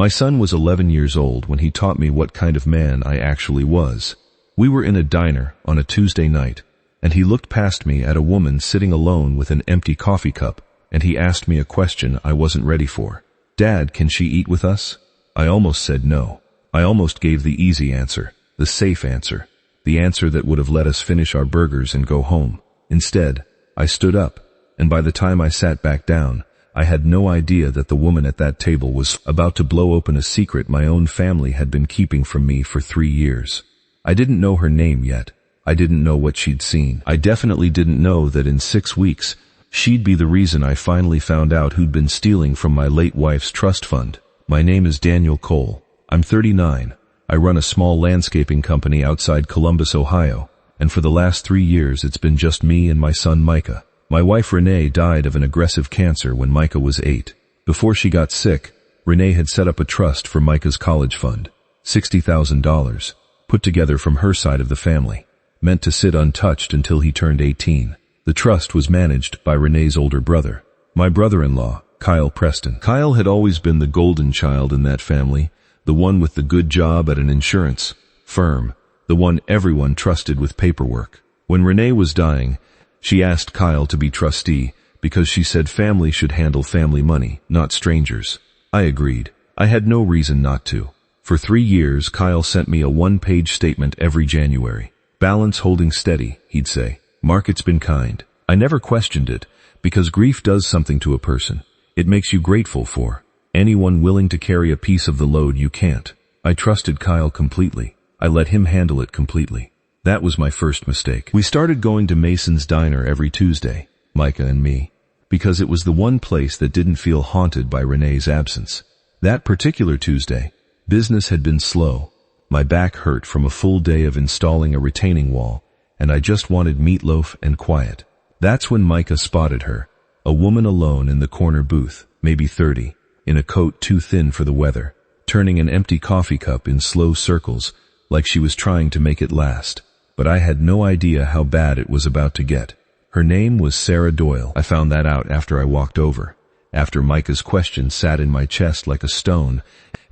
My son was 11 years old when he taught me what kind of man I actually was. We were in a diner on a Tuesday night, and he looked past me at a woman sitting alone with an empty coffee cup, and he asked me a question I wasn't ready for. "Dad, can she eat with us?" I almost said no. I almost gave the easy answer, the safe answer, the answer that would have let us finish our burgers and go home. Instead, I stood up, and by the time I sat back down, I had no idea that the woman at that table was about to blow open a secret my own family had been keeping from me for 3 years. I didn't know her name yet. I didn't know what she'd seen. I definitely didn't know that in 6 weeks, she'd be the reason I finally found out who'd been stealing from my late wife's trust fund. My name is Daniel Cole. I'm 39. I run a small landscaping company outside Columbus, Ohio, and for the last 3 years it's been just me and my son Micah. My wife Renee died of an aggressive cancer when Micah was 8. Before she got sick, Renee had set up a trust for Micah's college fund, $60,000, put together from her side of the family, meant to sit untouched until he turned 18. The trust was managed by Renee's older brother, my brother-in-law, Kyle Preston. Kyle had always been the golden child in that family, the one with the good job at an insurance firm, the one everyone trusted with paperwork. When Renee was dying, she asked Kyle to be trustee because she said family should handle family money, not strangers. I agreed. I had no reason not to. For 3 years, Kyle sent me a 1-page statement every January. "Balance holding steady," he'd say. "Market's been kind." I never questioned it, because grief does something to a person. It makes you grateful for anyone willing to carry a piece of the load you can't. I trusted Kyle completely. I let him handle it completely. That was my first mistake. We started going to Mason's Diner every Tuesday, Micah and me, because it was the one place that didn't feel haunted by Renee's absence. That particular Tuesday, business had been slow. My back hurt from a full day of installing a retaining wall, and I just wanted meatloaf and quiet. That's when Micah spotted her, a woman alone in the corner booth, maybe 30, in a coat too thin for the weather, turning an empty coffee cup in slow circles like she was trying to make it last. But I had no idea how bad it was about to get. Her name was Sarah Doyle. I found that out after I walked over, after Micah's question sat in my chest like a stone,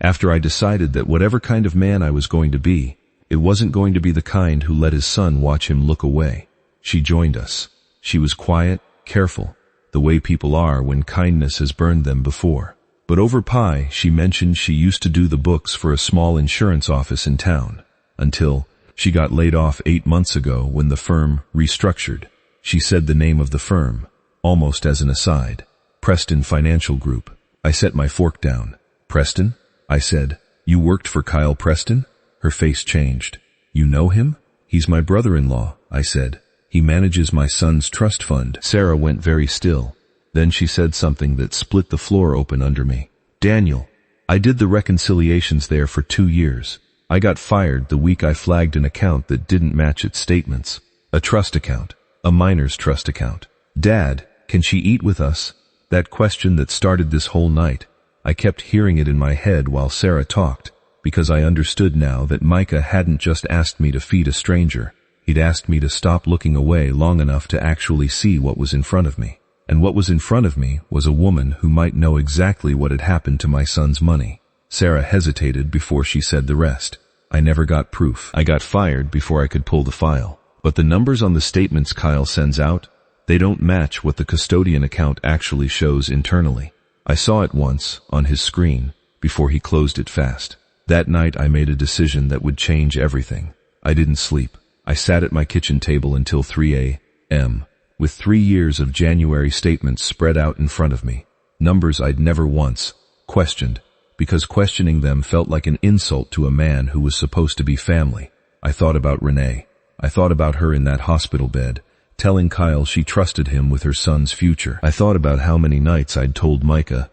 after I decided that whatever kind of man I was going to be, it wasn't going to be the kind who let his son watch him look away. She joined us. She was quiet, careful, the way people are when kindness has burned them before. But over pie, she mentioned she used to do the books for a small insurance office in town, until she got laid off 8 months ago when the firm restructured. She said the name of the firm, almost as an aside. Preston Financial Group. I set my fork down. "Preston?" I said. "You worked for Kyle Preston?" Her face changed. "You know him?" "He's my brother-in-law," I said. "He manages my son's trust fund." Sarah went very still. Then she said something that split the floor open under me. "Daniel, I did the reconciliations there for 2 years. I got fired the week I flagged an account that didn't match its statements. A trust account. A minor's trust account. Dad, can she eat with us?" That question that started this whole night. I kept hearing it in my head while Sarah talked, because I understood now that Micah hadn't just asked me to feed a stranger. He'd asked me to stop looking away long enough to actually see what was in front of me. And what was in front of me was a woman who might know exactly what had happened to my son's money. Sarah hesitated before she said the rest. "I never got proof. I got fired before I could pull the file. But the numbers on the statements Kyle sends out, they don't match what the custodian account actually shows internally. I saw it once, on his screen, before he closed it fast. That night I made a decision that would change everything. I didn't sleep. I sat at my kitchen table until 3 a.m., with 3 years of January statements spread out in front of me. Numbers I'd never once questioned, because questioning them felt like an insult to a man who was supposed to be family. I thought about Renee. I thought about her in that hospital bed, telling Kyle she trusted him with her son's future. I thought about how many nights I'd told Micah,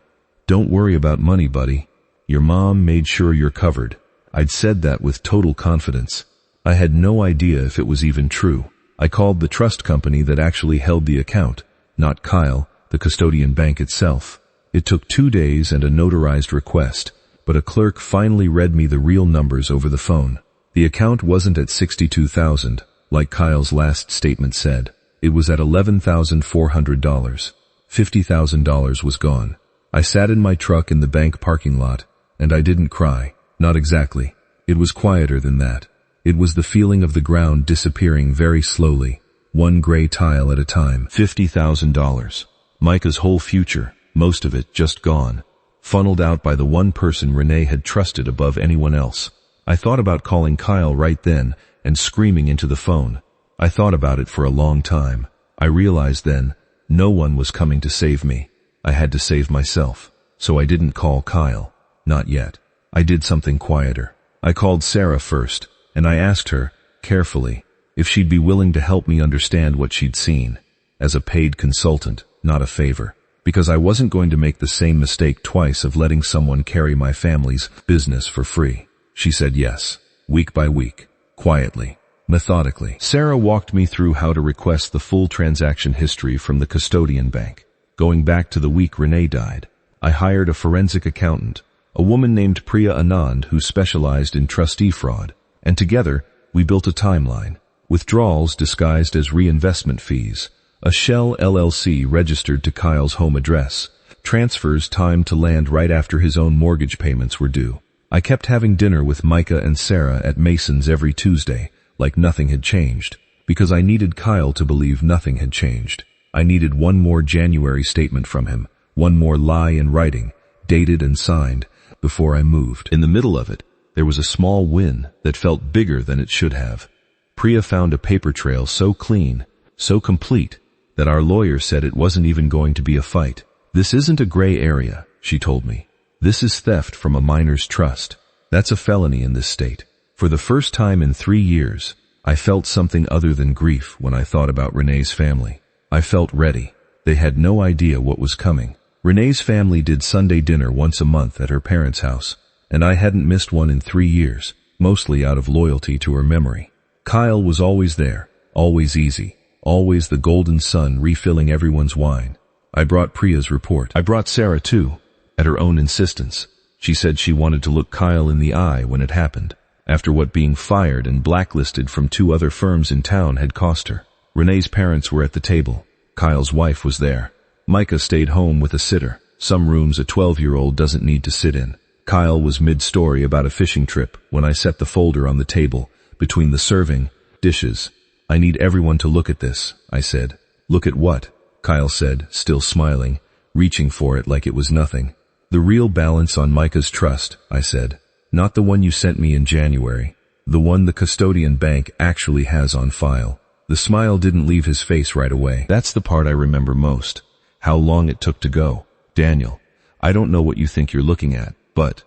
"Don't worry about money, buddy. Your mom made sure you're covered." I'd said that with total confidence. I had no idea if it was even true. I called the trust company that actually held the account, not Kyle, the custodian bank itself. It took 2 days and a notarized request, but a clerk finally read me the real numbers over the phone. The account wasn't at $62,000, like Kyle's last statement said. It was at $11,400. $50,000 was gone. I sat in my truck in the bank parking lot, And I didn't cry. Not exactly. It was quieter than that. It was the feeling of the ground disappearing very slowly, one gray tile at a time. $50,000. Micah's whole future, most of it just gone, funneled out by the one person Renee had trusted above anyone else. I thought about calling Kyle right then and screaming into the phone. I thought about it for a long time. I realized then, no one was coming to save me. I had to save myself. So I didn't call Kyle. Not yet. I did something quieter. I called Sarah first, and I asked her, carefully, if she'd be willing to help me understand what she'd seen, as a paid consultant, not a favor, because I wasn't going to make the same mistake twice of letting someone carry my family's business for free. She said yes, week by week, quietly, methodically. Sarah walked me through how to request the full transaction history from the custodian bank. Going back to the week Renee died, I hired a forensic accountant, a woman named Priya Anand who specialized in trustee fraud, and together we built a timeline, withdrawals disguised as reinvestment fees, a shell LLC registered to Kyle's home address, transfers timed to land right after his own mortgage payments were due. I kept having dinner with Micah and Sarah at Mason's every Tuesday, like nothing had changed, because I needed Kyle to believe nothing had changed. I needed one more January statement from him, one more lie in writing, dated and signed, before I moved. In the middle of it, there was a small win that felt bigger than it should have. Priya found a paper trail so clean, so complete, that our lawyer said it wasn't even going to be a fight. This isn't a gray area, she told me. This is theft from a minor's trust. That's a felony in this state. For the first time in 3 years, I felt something other than grief when I thought about Renee's family. I felt ready. They had no idea what was coming. Renee's family did Sunday dinner once a month at her parents' house, and I hadn't missed one in 3 years, mostly out of loyalty to her memory. Kyle was always there, always easy, always the golden sun refilling everyone's wine. I brought Priya's report. I brought Sarah too, at her own insistence. She said she wanted to look Kyle in the eye when it happened, after what being fired and blacklisted from 2 other firms in town had cost her. Renee's parents were at the table. Kyle's wife was there. Micah stayed home with a sitter, some rooms a 12-year-old doesn't need to sit in. Kyle was mid-story about a fishing trip when I set the folder on the table, between the serving, dishes. I need everyone to look at this, I said. Look at what? Kyle said, still smiling, reaching for it like it was nothing. The real balance on Micah's trust, I said. Not the one you sent me in January. The one the custodian bank actually has on file. The smile didn't leave his face right away. That's the part I remember most. How long it took to go. Daniel, I don't know what you think you're looking at, but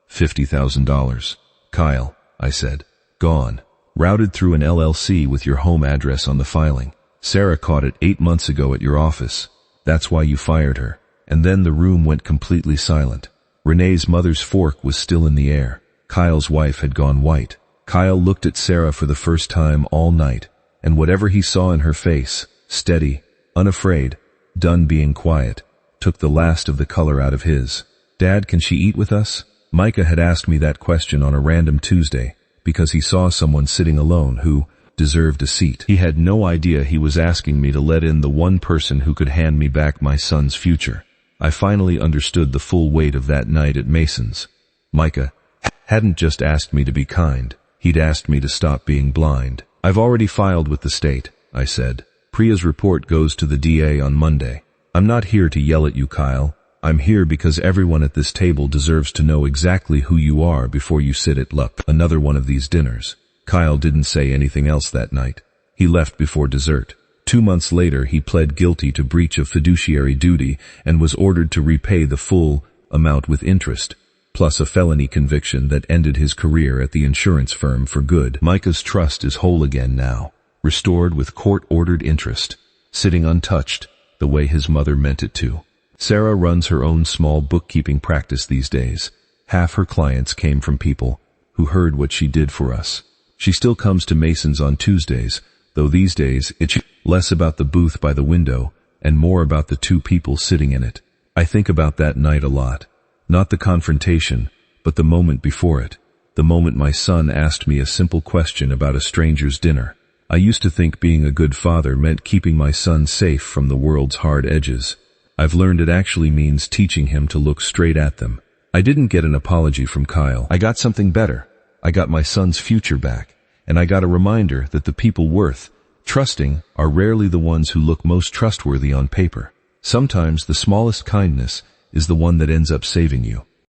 $50,000. Kyle, I said. Gone. Routed through an LLC with your home address on the filing. Sarah caught it 8 months ago at your office. That's why you fired her. And then the room went completely silent. Renee's mother's fork was still in the air. Kyle's wife had gone white. Kyle looked at Sarah for the first time all night, and whatever he saw in her face, steady, unafraid, done being quiet, took the last of the color out of his. Dad, can she eat with us? Micah had asked me that question on a random Tuesday, because he saw someone sitting alone who deserved a seat. He had no idea he was asking me to let in the one person who could hand me back my son's future. I finally understood the full weight of that night at Mason's. Micah hadn't just asked me to be kind. He'd asked me to stop being blind. I've already filed with the state, I said. Priya's report goes to the DA on Monday. I'm not here to yell at you, Kyle. I'm here because everyone at this table deserves to know exactly who you are before you sit at another one of these dinners. Kyle didn't say anything else that night. He left before dessert. 2 months later, he pled guilty to breach of fiduciary duty and was ordered to repay the full amount with interest, plus a felony conviction that ended his career at the insurance firm for good. Micah's trust is whole again now, restored with court-ordered interest, sitting untouched, the way his mother meant it to. Sarah runs her own small bookkeeping practice these days. Half her clients came from people who heard what she did for us. She still comes to Mason's on Tuesdays, though these days it's less about the booth by the window and more about the 2 people sitting in it. I think about that night a lot. Not the confrontation, but the moment before it. The moment my son asked me a simple question about a stranger's dinner. I used to think being a good father meant keeping my son safe from the world's hard edges. I've learned it actually means teaching him to look straight at them, I didn't get an apology from Kyle. I got something better. I got my son's future back. And I got a reminder that the people worth trusting are rarely the ones who look most trustworthy on paper. Sometimes the smallest kindness is the one that ends up saving you.